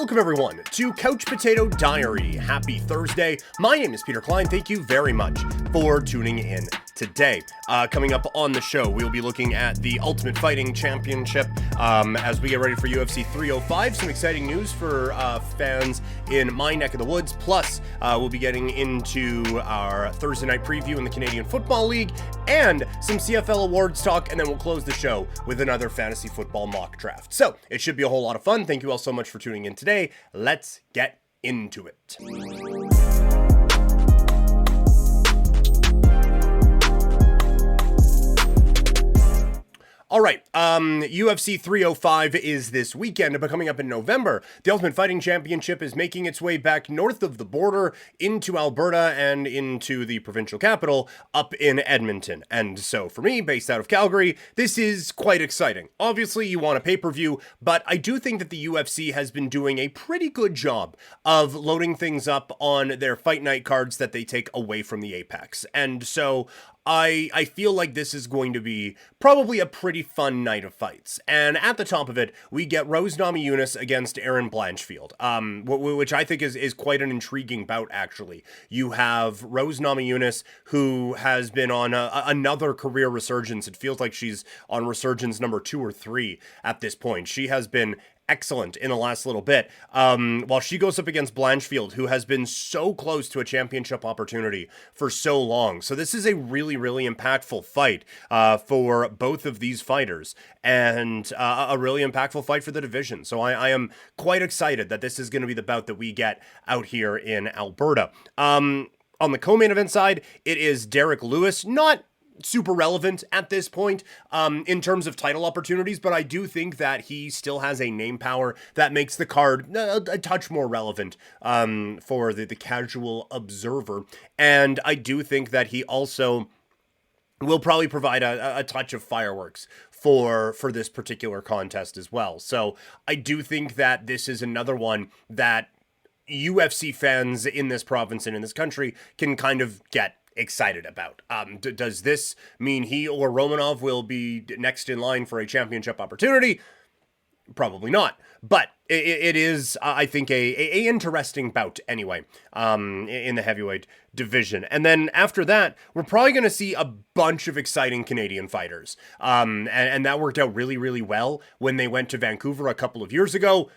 Welcome everyone to Couch Potato Diary. Happy Thursday. My name is Peter Klein. Thank you very much for tuning in today. Coming up on the show, we'll be looking at the Ultimate Fighting Championship as we get ready for UFC 305. Some exciting news for fans in my neck of the woods. Plus, we'll be getting into our Thursday night preview in the Canadian Football League and some CFL Awards talk, and then we'll close the show with another fantasy football mock draft. So it should be a whole lot of fun. Thank you all so much for tuning in today. Let's get into it. All right, UFC 305 is this weekend, but coming up in November, the Ultimate Fighting Championship is making its way back north of the border into Alberta and into the provincial capital up in Edmonton. And so for me, based out of Calgary, this is quite exciting. Obviously, you want a pay-per-view, but I do think that the UFC has been doing a pretty good job of loading things up on their fight night cards that they take away from the Apex. And so I feel like this is going to be probably a pretty fun night of fights. And at the top of it, we get Rose Namajunas against Erin Blanchfield, which I think is quite an intriguing bout, actually. You have Rose Namajunas, who has been on another career resurgence. It feels like she's on resurgence number 2 or 3 at this point. She has been excellent in the last little bit, while she goes up against Blanchfield, who has been so close to a championship opportunity for so long. So this is a really, really impactful fight for both of these fighters, and a really impactful fight for the division. So I am quite excited that this is going to be the bout that we get out here in Alberta. On the co-main event side, it is Derek Lewis, not super relevant at this point in terms of title opportunities, but I do think that he still has a name power that makes the card a touch more relevant for the casual observer. And I do think that he also will probably provide a touch of fireworks for this particular contest as well. So I do think that this is another one that UFC fans in this province and in this country can kind of get excited about. Does this mean he or Romanov will be next in line for a championship opportunity? Probably not. But it is, I think, a interesting bout anyway, in the heavyweight division. And then after that, we're probably going to see a bunch of exciting Canadian fighters. And that worked out really, really well when they went to Vancouver a couple of years ago.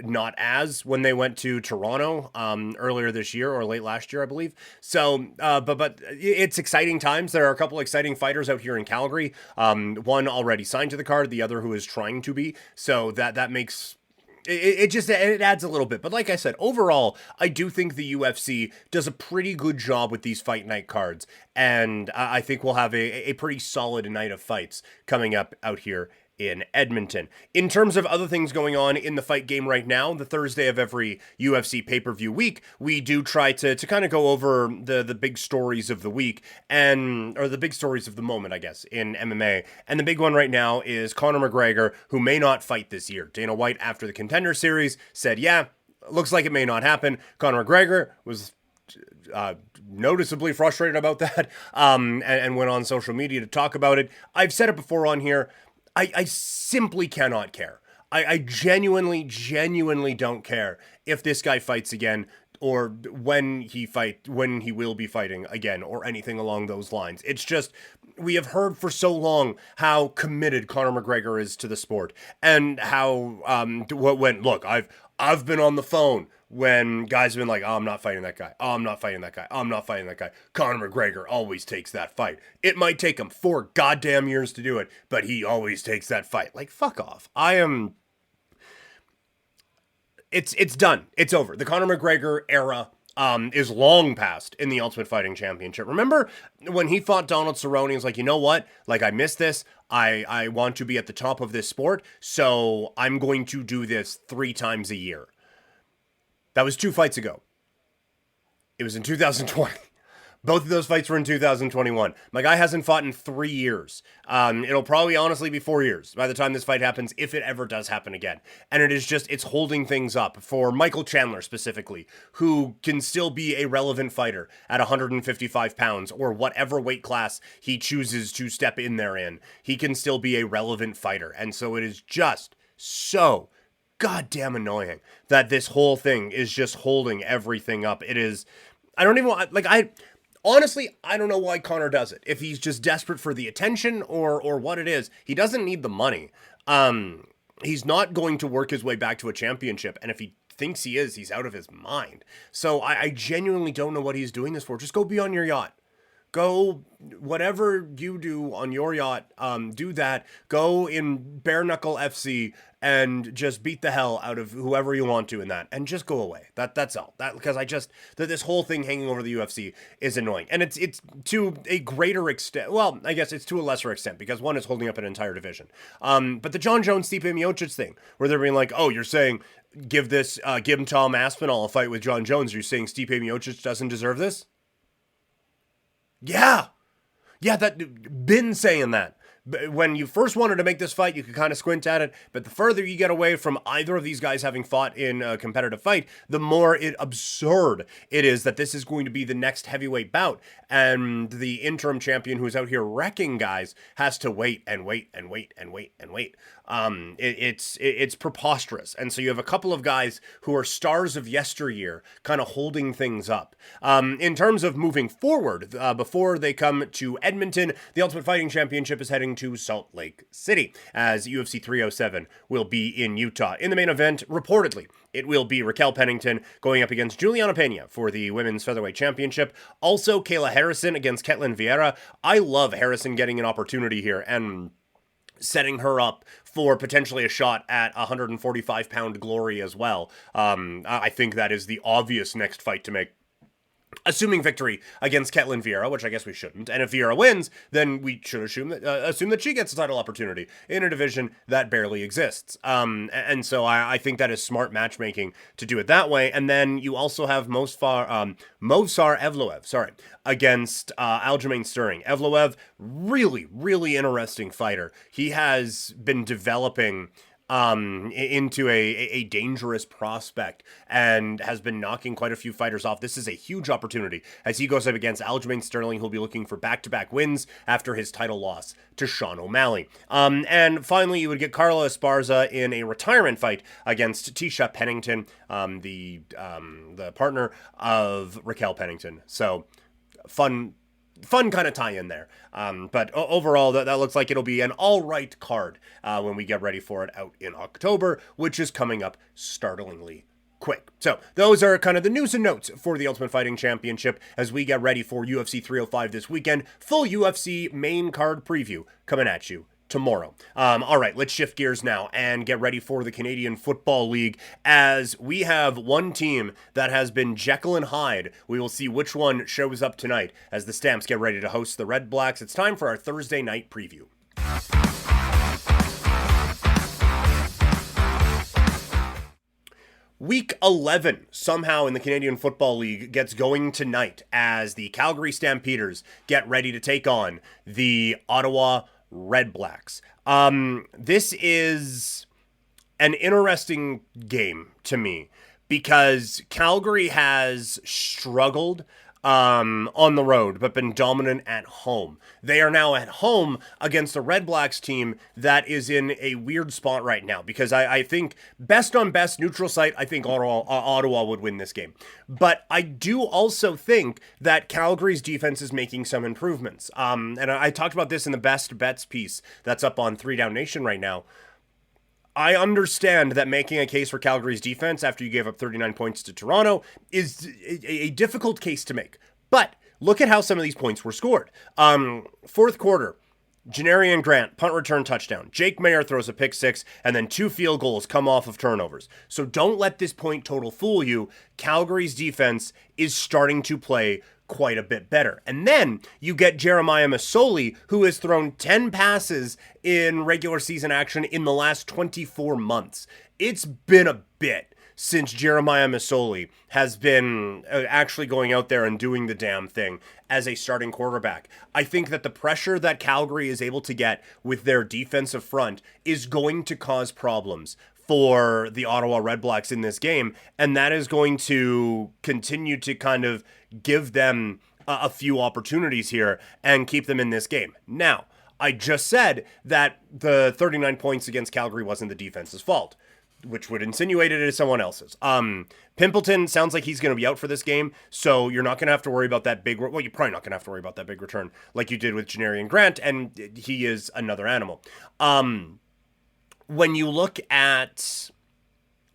Not as when they went to Toronto earlier this year or late last year, I believe. So, but it's exciting times. There are a couple exciting fighters out here in Calgary. One already signed to the card, the other who is trying to be. So that makes it adds a little bit. But like I said, overall, I do think the UFC does a pretty good job with these fight night cards. And I think we'll have a pretty solid night of fights coming up out here in Edmonton. In terms of other things going on in the fight game right now, the Thursday of every UFC pay-per-view week, we do try to kind of go over the big stories of the week, or the big stories of the moment, I guess, in MMA. And the big one right now is Conor McGregor, who may not fight this year. Dana White, after the Contender Series, said, yeah, looks like it may not happen. Conor McGregor was noticeably frustrated about that, and went on social media to talk about it. I've said it before on here. I simply cannot care. I genuinely don't care if this guy fights again, or when he will be fighting again, or anything along those lines. It's just, we have heard for so long how committed Conor McGregor is to the sport, and how look, I've been on the phone when guys have been like, oh, I'm not fighting that guy. Oh, I'm not fighting that guy. Oh, I'm not fighting that guy. Conor McGregor always takes that fight. It might take him 4 goddamn years to do it, but he always takes that fight. Like, fuck off. It's done. It's over. The Conor McGregor era is long past in the Ultimate Fighting Championship. Remember when he fought Donald Cerrone? He was like, you know what? Like, I missed this. I want to be at the top of this sport, so I'm going to do this 3 times a year. That was 2 fights ago. It was in 2020. Both of those fights were in 2021. My guy hasn't fought in 3 years. It'll probably honestly be 4 years by the time this fight happens, if it ever does happen again. And it is just, it's holding things up for Michael Chandler specifically, who can still be a relevant fighter at 155 pounds or whatever weight class he chooses to step in there in. He can still be a relevant fighter. And so it is just so goddamn annoying that this whole thing is just holding everything up. It is, I don't even want, like, honestly, I don't know why Conor does it. If he's just desperate for the attention or what it is, he doesn't need the money. He's not going to work his way back to a championship. And if he thinks he is, he's out of his mind. So I genuinely don't know what he's doing this for. Just go be on your yacht. Go, whatever you do on your yacht, do that. Go in bare knuckle FC and just beat the hell out of whoever you want to in that, and just go away. That's all. Because this whole thing hanging over the UFC is annoying, and it's to a greater extent. Well, I guess it's to a lesser extent because one is holding up an entire division. But the Jon Jones Stipe Miocic thing, where they're being like, oh, you're saying give him Tom Aspinall a fight with Jon Jones. You're saying Stipe Miocic doesn't deserve this? Yeah, been saying that. When you first wanted to make this fight, you could kind of squint at it, but the further you get away from either of these guys having fought in a competitive fight, the more absurd it is that this is going to be the next heavyweight bout, and the interim champion who's out here wrecking guys has to wait and wait and wait and wait and wait. It's preposterous. And so you have a couple of guys who are stars of yesteryear kind of holding things up. In terms of moving forward, before they come to Edmonton, the Ultimate Fighting Championship is heading to Salt Lake City, as UFC 307 will be in Utah. In the main event, reportedly, it will be Raquel Pennington going up against Juliana Pena for the Women's Featherweight Championship. Also, Kayla Harrison against Ketlin Vieira. I love Harrison getting an opportunity here and setting her up for potentially a shot at 145-pound glory as well. I think that is the obvious next fight to make, assuming victory against Ketlin Vieira, which I guess we shouldn't. And if Vieira wins, then we should assume that she gets a title opportunity in a division that barely exists. And so I think that is smart matchmaking to do it that way. And then you also have Movsar Evloev, against Aljamain Sterling. Evloev, really, really interesting fighter. He has been developing into a dangerous prospect and has been knocking quite a few fighters off. This is a huge opportunity as he goes up against Aljamain Sterling, who'll be looking for back-to-back wins after his title loss to Sean O'Malley. And finally, you would get Carla Esparza in a retirement fight against Tisha Pennington, the partner of Raquel Pennington. So fun kind of tie in there. But overall, that looks like it'll be an all right card when we get ready for it out in October, which is coming up startlingly quick. So those are kind of the news and notes for the Ultimate Fighting Championship as we get ready for UFC 305 this weekend. Full UFC main card preview coming at you tomorrow. All right, let's shift gears now and get ready for the Canadian Football League, as we have one team that has been Jekyll and Hyde. We will see which one shows up tonight as the Stamps get ready to host the Redblacks. It's time for our Thursday night preview. Week 11, somehow in the Canadian Football League, gets going tonight as the Calgary Stampeders get ready to take on the Ottawa Redblacks. This is an interesting game to me because Calgary has struggled on the road, but been dominant at home. They are now at home against a Redblacks team that is in a weird spot right now, because I think best on best neutral site, I think Ottawa would win this game. But I do also think that Calgary's defense is making some improvements. And I talked about this in the best bets piece that's up on 3 Down Nation right now. I understand that making a case for Calgary's defense after you gave up 39 points to Toronto is a difficult case to make. But look at how some of these points were scored. Fourth quarter, Janarian Grant, punt return touchdown. Jake Mayer throws a pick 6, and then 2 field goals come off of turnovers. So don't let this point total fool you. Calgary's defense is starting to play quite a bit better. And then you get Jeremiah Masoli, who has thrown 10 passes in regular season action in the last 24 months. It's been a bit since Jeremiah Masoli has been actually going out there and doing the damn thing as a starting quarterback. I think that the pressure that Calgary is able to get with their defensive front is going to cause problems for the Ottawa Redblacks in this game, and that is going to continue to kind of give them a few opportunities here and keep them in this game. Now, I just said that the 39 points against Calgary wasn't the defense's fault. which would insinuate it is someone else's. Pimpleton sounds like he's going to be out for this game, so you're not going to have to worry about that big... Well, you're probably not going to have to worry about that big return like you did with Janarian Grant, and he is another animal. When you look at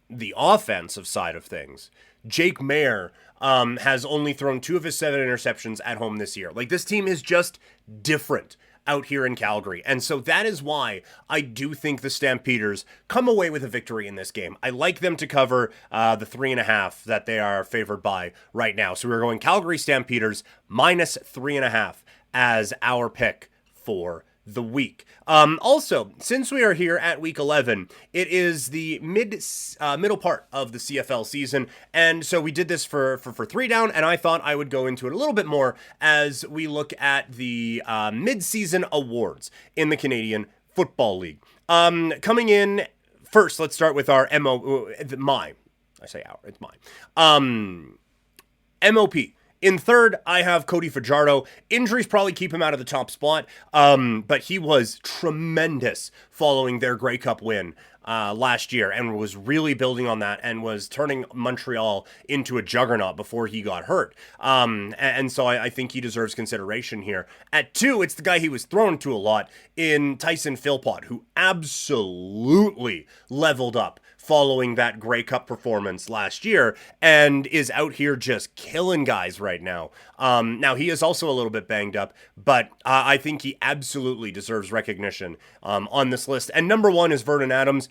the offensive side of things, Jake Maier has only thrown 2 of his 7 interceptions at home this year. Like, this team is just different out here in Calgary. And so that is why I do think the Stampeders come away with a victory in this game. I like them to cover the 3.5 that they are favored by right now. So we're going Calgary Stampeders minus 3.5 as our pick for the week. Also, since we are here at week 11, it is the middle part of the CFL season, and so we did this for 3 down, and I thought I would go into it a little bit more as we look at the mid-season awards in the Canadian Football League. Coming in first, let's start with our mine. MOP. In third, I have Cody Fajardo. Injuries probably keep him out of the top spot, but he was tremendous following their Grey Cup win last year and was really building on that and was turning Montreal into a juggernaut before he got hurt. And so I think he deserves consideration here. At 2, it's the guy he was thrown to a lot in Tyson Philpott, who absolutely leveled up following that Grey Cup performance last year and is out here just killing guys right now. Now, he is also a little bit banged up, but I think he absolutely deserves recognition on this list. And number 1 is Vernon Adams.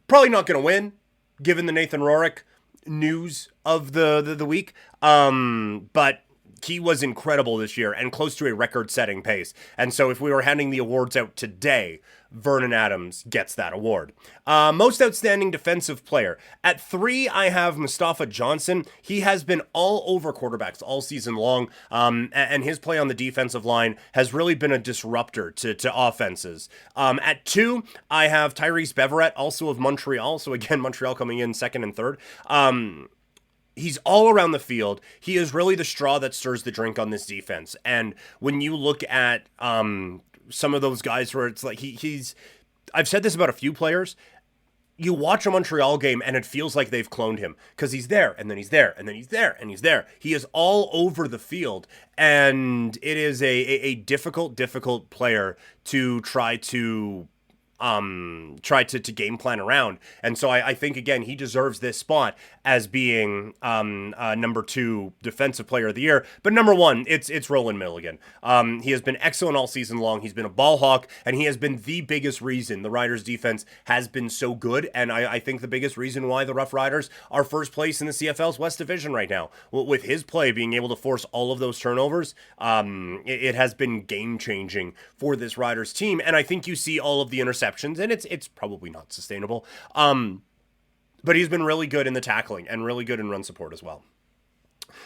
Probably not going to win, given the Nathan Rourke news of the week, but he was incredible this year and close to a record-setting pace. And so if we were handing the awards out today, Vernon Adams gets that award. Most outstanding defensive player. At 3, I have Mustafa Johnson. He has been all over quarterbacks all season long, and his play on the defensive line has really been a disruptor to offenses. At 2, I have Tyrese Beverett, also of Montreal. So again, Montreal coming in second and third. He's all around the field. He is really the straw that stirs the drink on this defense. And when you look at some of those guys where it's like he's I've said this about a few players. You watch a Montreal game and it feels like they've cloned him because he's there and then he's there and then he's there and he's there. He is all over the field, and it is a difficult player to try to game plan around. And so I think, again, he deserves this spot as being number 2 defensive player of the year. But number 1, it's Roland Milligan. He has been excellent all season long. He's been a ball hawk, and he has been the biggest reason the Riders defense has been so good. And I think the biggest reason why the Rough Riders are first place in the CFL's West Division right now. With his play being able to force all of those turnovers, it has been game-changing for this Riders team. And I think you see all of the interceptions, and it's probably not sustainable. But he's been really good in the tackling and really good in run support as well.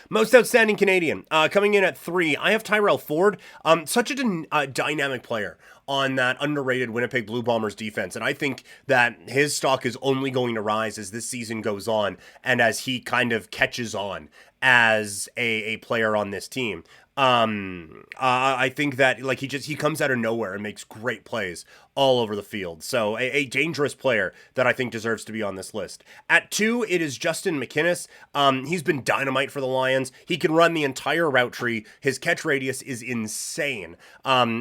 Most outstanding Canadian, coming in at 3, I have Tyrell Ford. Such a dynamic player on that underrated Winnipeg Blue Bombers defense. And I think that his stock is only going to rise as this season goes on and as he kind of catches on as a player on this team. I think that he comes out of nowhere and makes great plays all over the field. So a dangerous player that I think deserves to be on this list. At 2, it is Justin McInnes. He's been dynamite for the Lions. He can run the entire route tree. His catch radius is insane.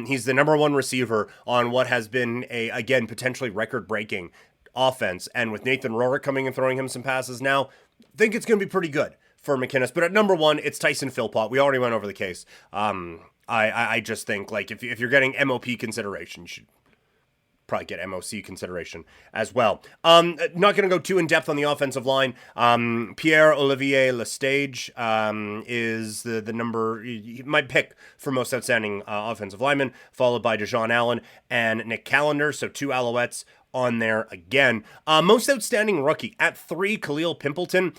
He's the number 1 receiver on what has been again, potentially record-breaking offense. And with Nathan Rourke coming and throwing him some passes now, I think it's going to be pretty good for McInnes. But at number 1, it's Tyson Philpott. We already went over the case. I just think, like, if you're getting MOP consideration, you should probably get MOC consideration as well. Not going to go too in depth on the offensive line. Pierre-Olivier Lestage is the number, my pick for most outstanding offensive lineman, followed by DeJean Allen and Nick Callender. So 2 Alouettes on there again. Most outstanding rookie at 3, Khalil Pimpleton.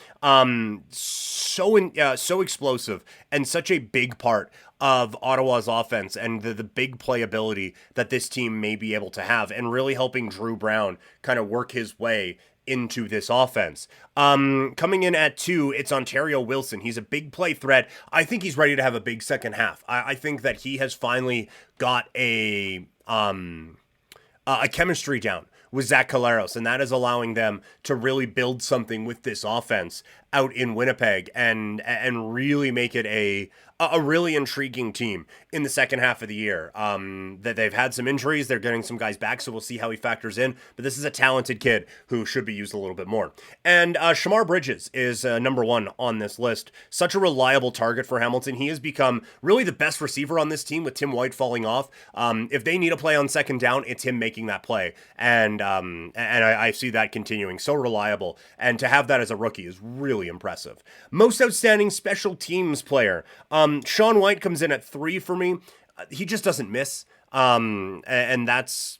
So explosive and such a big part of Ottawa's offense and the big playability that this team may be able to have, and really helping Drew Brown kind of work his way into this offense. Coming in at 2, it's Ontario Wilson. He's a big play threat. I think he's ready to have a big second half. I think that he has finally got a chemistry down with Zach Collaros, and that is allowing them to really build something with this offense out in Winnipeg and really make it a really intriguing team in the second half of the year. That they've had some injuries, they're getting some guys back, so we'll see how he factors in. But this is a talented kid who should be used a little bit more. And Shamar Bridges is number one on this list. Such a reliable target for Hamilton. He has become really the best receiver on this team with Tim White falling off. If they need a play on second down, it's him making that play. And I see that continuing. So reliable. And to have that as a rookie is really impressive. Most outstanding special teams player. Sean White comes in at 3 for me. He just doesn't miss. And that's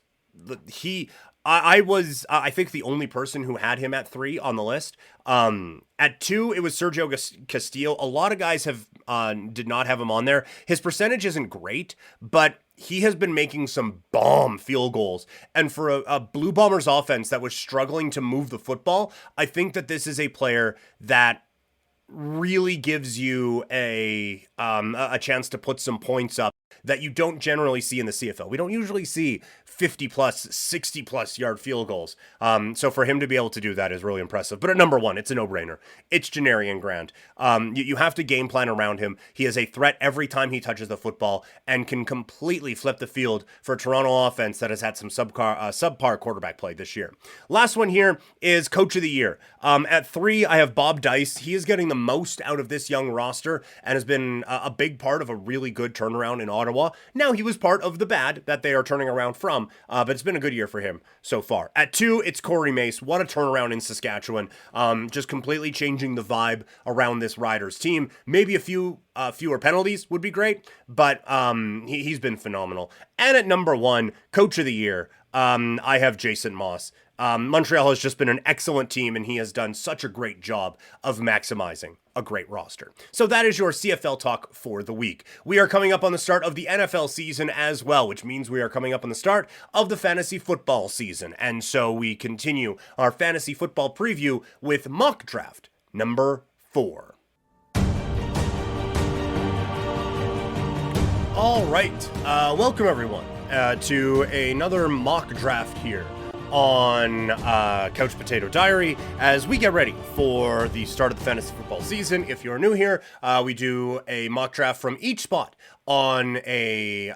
I was I think the only person who had him at 3 on the list. At 2, it was Sergio Castillo. A lot of guys have did not have him on there. His percentage isn't great, but he has been making some bomb field goals. And for a Blue Bombers offense that was struggling to move the football, I think that this is a player that really gives you a chance to put some points up that you don't generally see in the CFL. We don't usually see 50 plus, 60 plus yard field goals. So for him to be able to do that is really impressive. But at number 1, it's a no-brainer. It's Janarian Grant. You have to game plan around him. He is a threat every time he touches the football and can completely flip the field for a Toronto offense that has had some subpar quarterback play this year. Last one here is Coach of the Year. At 3, I have Bob Dice. He is getting the most out of this young roster and has been a big part of a really good turnaround in Ottawa. Now, he was part of the bad that they are turning around from, but it's been a good year for him so far. At 2, it's Corey Mace. What a turnaround in Saskatchewan. Just completely changing the vibe around this Riders team. Maybe a few fewer penalties would be great, but he's been phenomenal. And at number 1, Coach of the Year, I have Jason Moss. Montreal has just been an excellent team, and he has done such a great job of maximizing a great roster. So that is your CFL talk for the week. We are coming up on the start of the NFL season as well, which means we are coming up on the start of the fantasy football season. And so we continue our fantasy football preview with mock draft number 4. All right, welcome everyone to another mock draft here on Couch Potato Diary as we get ready for the start of the fantasy football season. If you're new here, we do a mock draft from each spot on a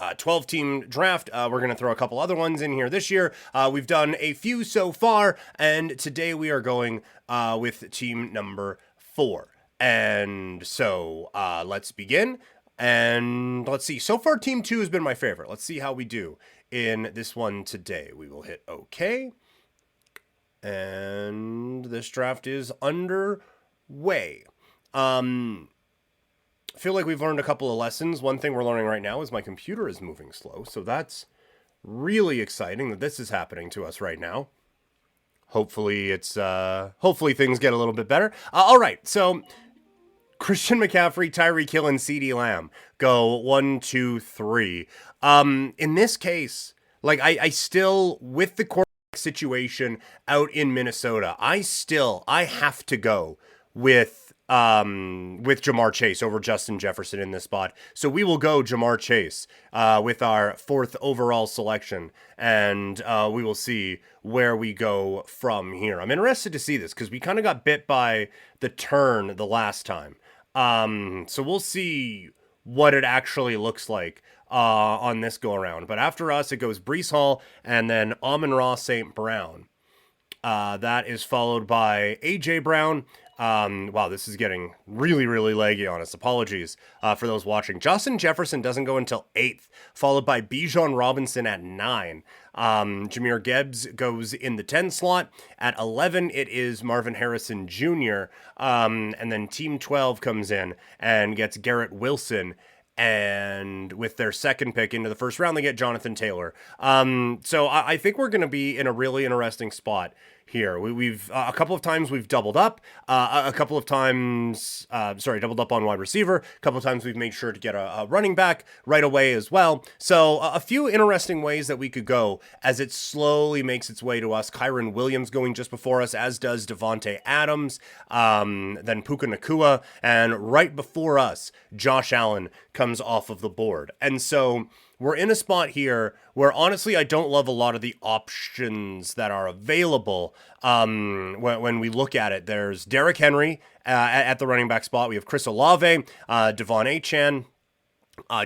12-team draft. We're going to throw a couple other ones in here this year. We've done a few so far, and today we are going with team number 4. And so let's begin. And let's see. So far, team 2 has been my favorite. Let's see how we do in this one today. We will hit OK. And this draft is underway. I feel like we've learned a couple of lessons. One thing we're learning right now is my computer is moving slow. So that's really exciting that this is happening to us right now. Hopefully hopefully things get a little bit better. All right. So Christian McCaffrey, Tyreek Hill, and CeeDee Lamb go 1, 2, 3. In this case, like I still, with the quarterback situation out in Minnesota, I have to go with Jamar Chase over Justin Jefferson in this spot. So we will go Jamar Chase with our 4th overall selection, and we will see where we go from here. I'm interested to see this because we kind of got bit by the turn the last time. So we'll see what it actually looks like on this go around. But after us, it goes Breece Hall and then Amon-Ra St. Brown. That is followed by A.J. Brown. Wow, this is getting really, really laggy on us. Apologies for those watching. Justin Jefferson doesn't go until 8th, followed by Bijan Robinson at 9. Jahmyr Gibbs goes in the 10 slot. At 11, it is Marvin Harrison Jr. And then Team 12 comes in and gets Garrett Wilson. And with their second pick into the first round, they get Jonathan Taylor. So I think we're going to be in a really interesting spot here. We've a couple of times we've doubled up, a couple of times, doubled up on wide receiver. A couple of times we've made sure to get a running back right away as well. So a few interesting ways that we could go as it slowly makes its way to us. Kyron Williams going just before us, as does Devontae Adams, then Puka Nacua, and right before us, Josh Allen comes off of the board. And so we're in a spot here where honestly I don't love a lot of the options that are available. When we look at it, there's Derrick Henry at the running back spot. We have Chris Olave, Devon Achane,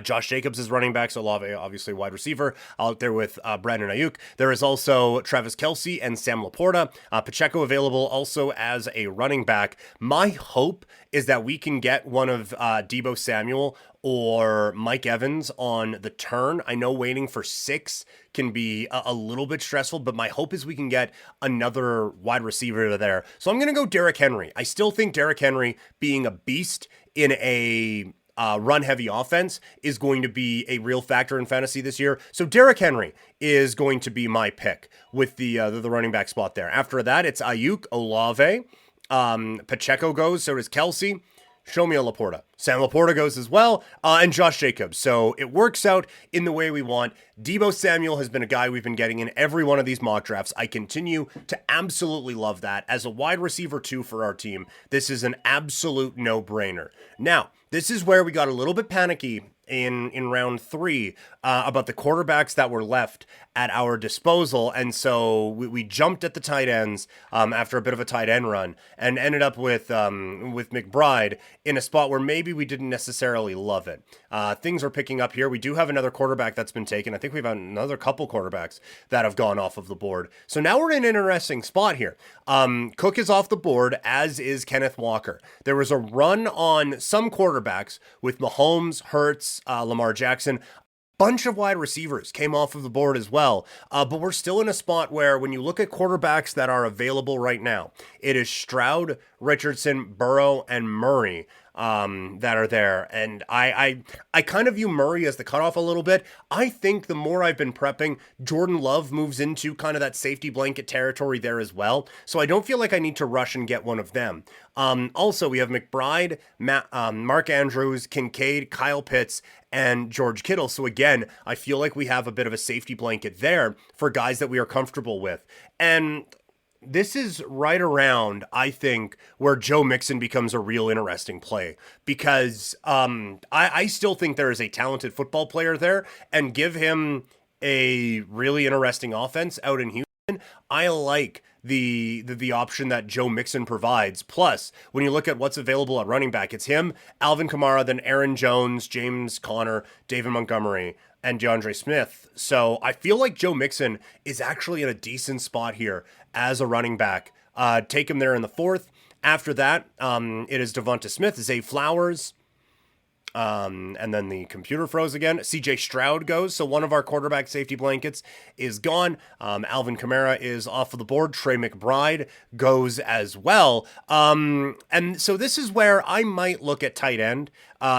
Josh Jacobs is running back, so Olave, obviously wide receiver, out there with Brandon Ayuk. There is also Travis Kelce and Sam Laporta. Pacheco available also as a running back. My hope is that we can get one of Deebo Samuel or Mike Evans on the turn. I know waiting for 6 can be a little bit stressful, but my hope is we can get another wide receiver there. So I'm going to go Derrick Henry. I still think Derrick Henry being a beast in a run-heavy offense is going to be a real factor in fantasy this year. So Derrick Henry is going to be my pick with the running back spot there. After that, it's Ayuk, Olave, Pacheco goes, so does Kelce. Show me a Laporta. Sam Laporta goes as well, and Josh Jacobs. So it works out in the way we want. Deebo Samuel has been a guy we've been getting in every one of these mock drafts. I continue to absolutely love that. As a wide receiver 2 for our team, this is an absolute no-brainer. Now, this is where we got a little bit panicky in round 3 about the quarterbacks that were left at our disposal, and so we jumped at the tight ends after a bit of a tight end run and ended up with McBride in a spot where maybe we didn't necessarily love it. Things are picking up here. We do have another quarterback that's been taken. I think we've had another couple quarterbacks that have gone off of the board. So now we're in an interesting spot here. Cook is off the board, as is Kenneth Walker. There was a run on some quarterbacks with Mahomes, Hurts, Lamar Jackson. Bunch of wide receivers came off of the board as well, but we're still in a spot where when you look at quarterbacks that are available right now, it is Stroud, Richardson, Burrow, and Murray that are there. And I kind of view Murray as the cutoff a little bit. I think the more I've been prepping, Jordan Love moves into kind of that safety blanket territory there as well. So I don't feel like I need to rush and get one of them. Also, we have McBride, Mark Andrews, Kincaid, Kyle Pitts, and George Kittle. So again, I feel like we have a bit of a safety blanket there for guys that we are comfortable with. And this is right around, I think, where Joe Mixon becomes a real interesting play, because I still think there is a talented football player there, and give him a really interesting offense out in Houston. I like the option that Joe Mixon provides. Plus, when you look at what's available at running back, it's him, Alvin Kamara, then Aaron Jones, James Conner, David Montgomery, and DeAndre Smith. So I feel like Joe Mixon is actually in a decent spot here as a running back. Take him there in the 4th. After that, it is Devonta Smith, Zay Flowers, and then the computer froze again. CJ Stroud goes, so one of our quarterback safety blankets is gone. Alvin Kamara is off of the board. Trey McBride goes as well. And so this is where I might look at tight end,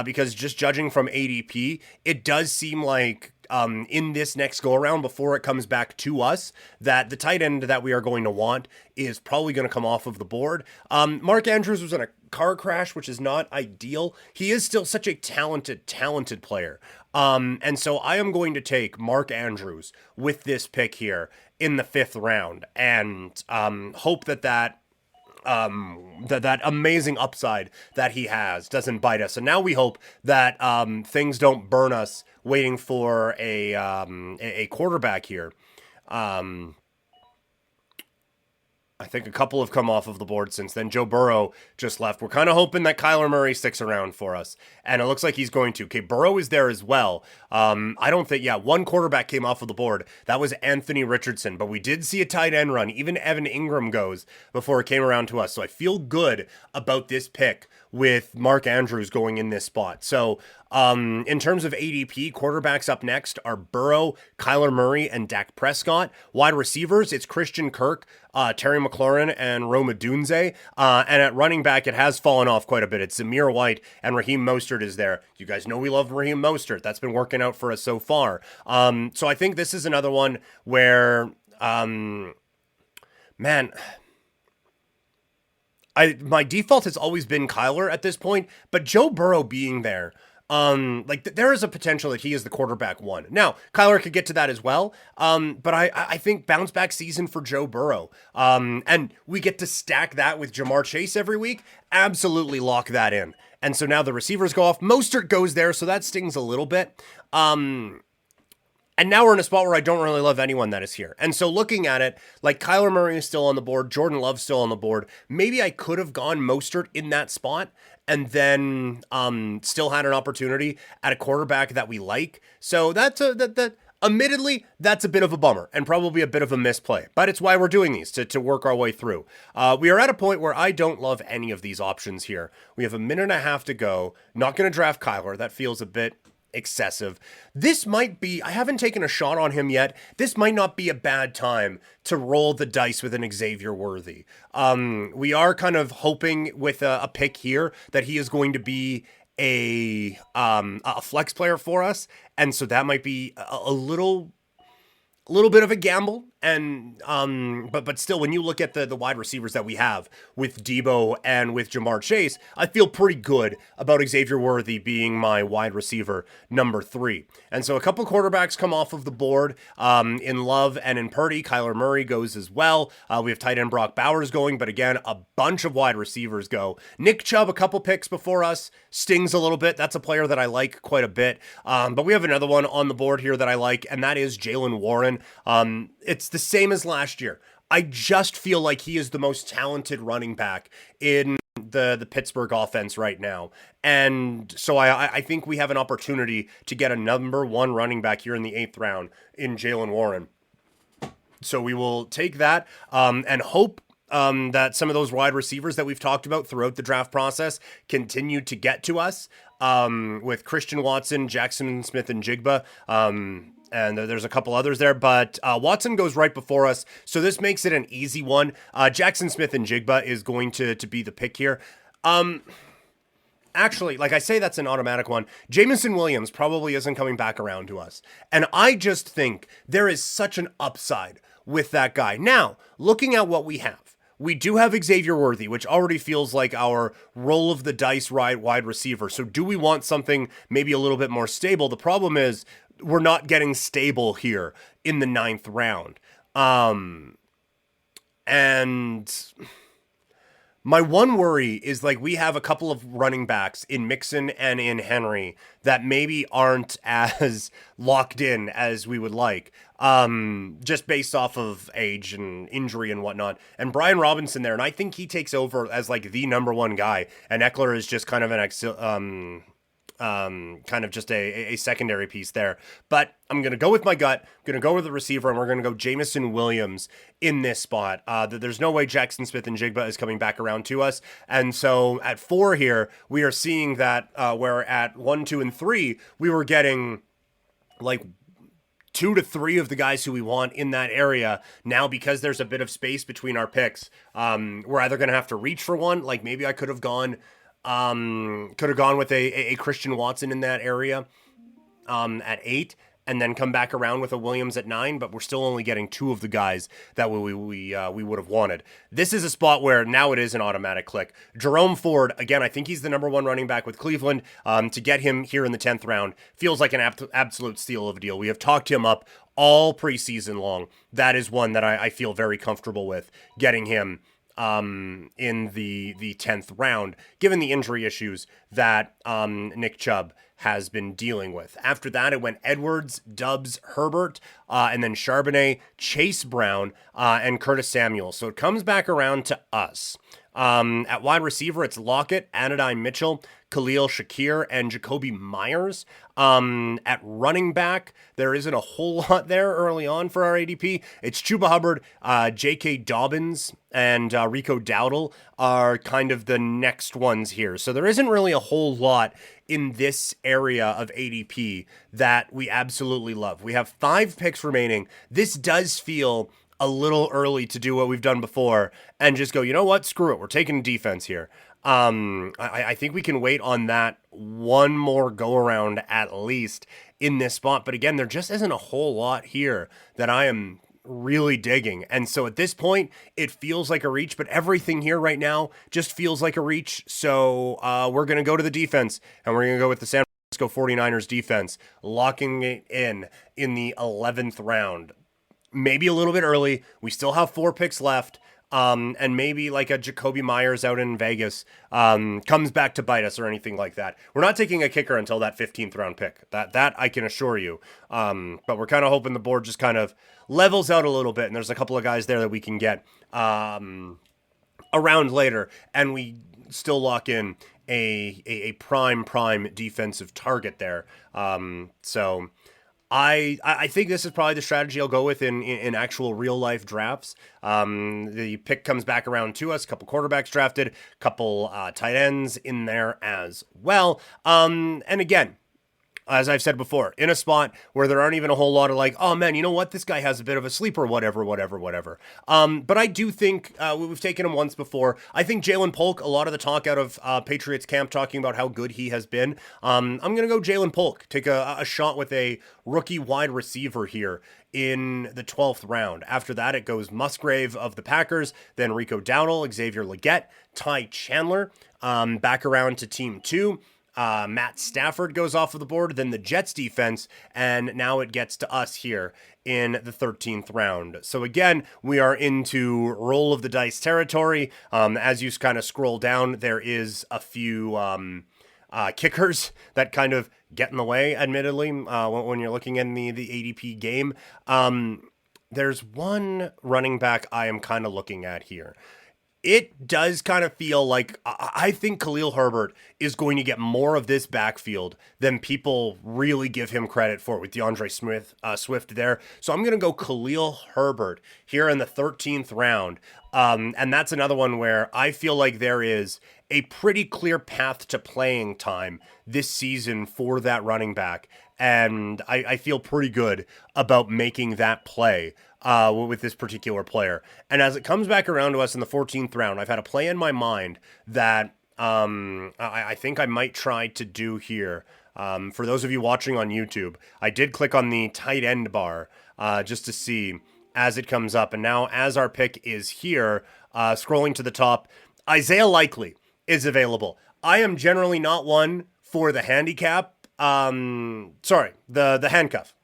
because just judging from ADP, it does seem like in this next go around, before it comes back to us, that the tight end that we are going to want is probably going to come off of the board. Mark Andrews was in a car crash, which is not ideal. He is still such a talented player. And so I am going to take Mark Andrews with this pick here in the 5th round, and hope that amazing upside that he has doesn't bite us. And now we hope that things don't burn us waiting for a quarterback here. I think a couple have come off of the board since then. Joe Burrow just left. We're kind of hoping that Kyler Murray sticks around for us, and it looks like he's going to. Okay, Burrow is there as well. I don't think, one quarterback came off of the board. That was Anthony Richardson, but we did see a tight end run. Even Evan Ingram goes before it came around to us. So I feel good about this pick with Mark Andrews going in this spot. So in terms of ADP, quarterbacks up next are Burrow, Kyler Murray, and Dak Prescott. Wide receivers, it's Christian Kirk, Terry McLaurin, and Rome Odunze. And at running back, it has fallen off quite a bit. It's Zamir White, and Raheem Mostert is there. You guys know we love Raheem Mostert. That's been working out for us so far. So I think this is another one where, my default has always been Kyler at this point, but Joe Burrow being there, there is a potential that he is the quarterback 1. Now, Kyler could get to that as well, but I think bounce back season for Joe Burrow, and we get to stack that with Jamar Chase every week. Absolutely lock that in. And so now the receivers go off. Mostert goes there, so that stings a little bit. And now we're in a spot where I don't really love anyone that is here. And so looking at it, like Kyler Murray is still on the board, Jordan Love's still on the board. Maybe I could have gone Mostert in that spot and then still had an opportunity at a quarterback that we like. So that's admittedly, that's a bit of a bummer and probably a bit of a misplay, but it's why we're doing these, to work our way through. We are at a point where I don't love any of these options here. We have a minute and a half to go. Not going to draft Kyler. That feels a bit excessive. This might be, I haven't taken a shot on him yet. This might not be a bad time to roll the dice with an Xavier Worthy. We are kind of hoping with a pick here that he is going to be a flex player for us, and so that might be a little bit of a gamble. And but still, when you look at the wide receivers that we have with Debo and with Jamar Chase, I feel pretty good about Xavier Worthy being my wide receiver number 3. And so a couple quarterbacks come off of the board in Love and in Purdy. Kyler Murray goes as well. We have tight end Brock Bowers going, but again, a bunch of wide receivers go. Nick Chubb, a couple picks before us, stings a little bit. That's a player that I like quite a bit. But we have another one on the board here that I like, and that is Jaylen Warren. It's the same as last year. I just feel like he is the most talented running back in the Pittsburgh offense right now. And so I think we have an opportunity to get a number 1 running back here in the 8th round in Jaylen Warren. So we will take that and hope that some of those wide receivers that we've talked about throughout the draft process continue to get to us with Christian Watson, Jackson Smith, and Jigba. And there's a couple others there, but Watson goes right before us, so this makes it an easy one. Jackson Smith and Jigba is going to be the pick here. Actually, like I say, that's an automatic one. Jameson Williams probably isn't coming back around to us, and I just think there is such an upside with that guy. Now, looking at what we have, we do have Xavier Worthy, which already feels like our roll of the dice wide receiver. So do we want something maybe a little bit more stable? The problem is we're not getting stable here in the 9th round. And my one worry is, like, we have a couple of running backs in Mixon and in Henry that maybe aren't as locked in as we would like, just based off of age and injury and whatnot. And Brian Robinson there, and I think he takes over as like the number 1 guy, and Eckler is just kind of an kind of just a secondary piece there. But I'm going to go with my gut. I'm going to go with the receiver, and we're going to go Jameson Williams in this spot. There's no way Jackson Smith and Jigba is coming back around to us. And so at 4 here, we are seeing that where at 1, 2, and 3, we were getting like 2 to 3 of the guys who we want in that area. Now, because there's a bit of space between our picks, we're either going to have to reach for one. Like maybe I could have gone with a Christian Watson in that area at 8, and then come back around with a Williams at 9, but we're still only getting 2 of the guys that we would have wanted. This is a spot where now it is an automatic click. Jerome Ford, again, I think he's the number 1 running back with Cleveland. To get him here in the 10th round feels like an absolute steal of a deal. We have talked him up all preseason long. That is one that I feel very comfortable with getting him in the 10th round, given the injury issues that Nick Chubb has been dealing with. After that, it went Edwards, Dubs, Herbert, and then Charbonnet, Chase Brown, and Curtis Samuel. So it comes back around to us. At wide receiver, it's Lockett, Anodyne Mitchell, Khalil Shakir, and Jacoby Myers. At running back, there isn't a whole lot there early on for our ADP. It's Chuba Hubbard, J.K. Dobbins, and Rico Dowdle are kind of the next ones here. So there isn't really a whole lot in this area of ADP that we absolutely love. We have 5 picks remaining. This does feel a little early to do what we've done before and just go, you know what, screw it, we're taking defense here. I think we can wait on that one more go around at least in this spot. But again, there just isn't a whole lot here that I am really digging. And so at this point, it feels like a reach, but everything here right now just feels like a reach. So we're going to go to the defense, and we're going to go with the San Francisco 49ers defense, locking it in the 11th round. Maybe a little bit early. We still have 4 picks left. and maybe like a Jacoby Myers out in Vegas comes back to bite us or anything like that. We're not taking a kicker until that 15th round pick. That I can assure you. But we're kind of hoping the board just kind of levels out a little bit, and there's a couple of guys there that we can get around later, and we still lock in a prime defensive target there. So I think this is probably the strategy I'll go with in actual real life drafts. The pick comes back around to us, a couple quarterbacks drafted, a couple tight ends in there as well. And again, as I've said before, in a spot where there aren't even a whole lot of like, oh man, you know what? This guy has a bit of a sleeper, whatever. But I do think we've taken him once before. I think Jalen Polk, a lot of the talk out of Patriots camp talking about how good he has been. I'm going to go Jalen Polk, take a shot with a rookie wide receiver here in the 12th round. After that, it goes Musgrave of the Packers, then Rico Dowdle, Xavier Legette, Ty Chandler, back around to team 2. Matt Stafford goes off of the board, then the Jets defense, and now it gets to us here in the 13th round. So again, we are into roll of the dice territory. As you kind of scroll down, there is a few kickers that kind of get in the way, admittedly, when you're looking in the ADP game. There's one running back I am kind of looking at here. It does kind of feel like I think Khalil Herbert is going to get more of this backfield than people really give him credit for with DeAndre Swift there. So I'm going to go Khalil Herbert here in the 13th round. And that's another one where I feel like there is a pretty clear path to playing time this season for that running back. And I feel pretty good about making that play with this particular player. And as it comes back around to us in the 14th round, I've had a play in my mind that I think I might try to do here. For those of you watching on YouTube, I did click on the tight end bar just to see as it comes up. And now as our pick is here, scrolling to the top, Isaiah Likely is available. I am generally not one for the handicap. The handcuff.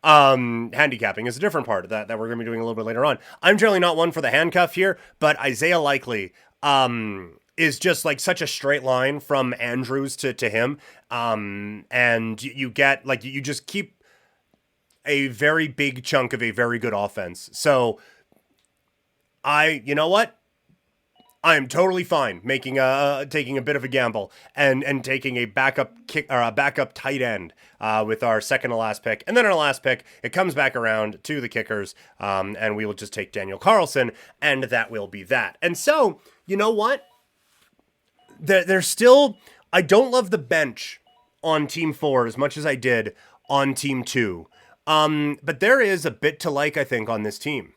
Handicapping is a different part of that we're going to be doing a little bit later on. I'm generally not one for the handcuff here, but Isaiah Likely is just like such a straight line from Andrews to him. And you get like, you just keep a very big chunk of a very good offense. So you know what? I am totally fine taking a bit of a gamble and taking a backup kick or a backup tight end with our second to last pick, and then our last pick it comes back around to the kickers, and we will just take Daniel Carlson, and that will be that. And so you know what? There's still, I don't love the bench on Team 4 as much as I did on Team 2, but there is a bit to like I think on this team.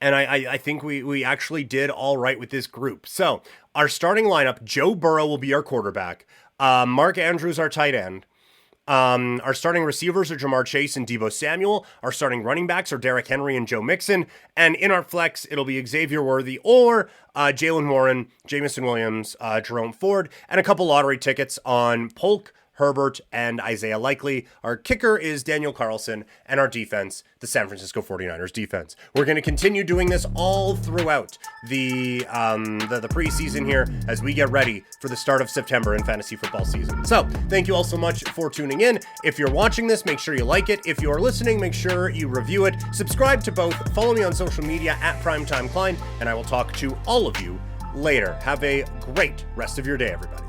And I think we actually did all right with this group. So our starting lineup, Joe Burrow will be our quarterback. Mark Andrews, our tight end. Our starting receivers are Jamar Chase and Deebo Samuel. Our starting running backs are Derrick Henry and Joe Mixon. And in our flex, it'll be Xavier Worthy or Jalen Warren, Jamison Williams, Jerome Ford, and a couple lottery tickets on Polk, Herbert, and Isaiah Likely. Our kicker is Daniel Carlson, and our defense, the San Francisco 49ers defense. We're going to continue doing this all throughout the preseason here as we get ready for the start of September in fantasy football season. So thank you all so much for tuning in. If you're watching this, make sure you like it. If you're listening, make sure you review it. Subscribe to both. Follow me on social media at Primetime Klein, and I will talk to all of you later. Have a great rest of your day, everybody.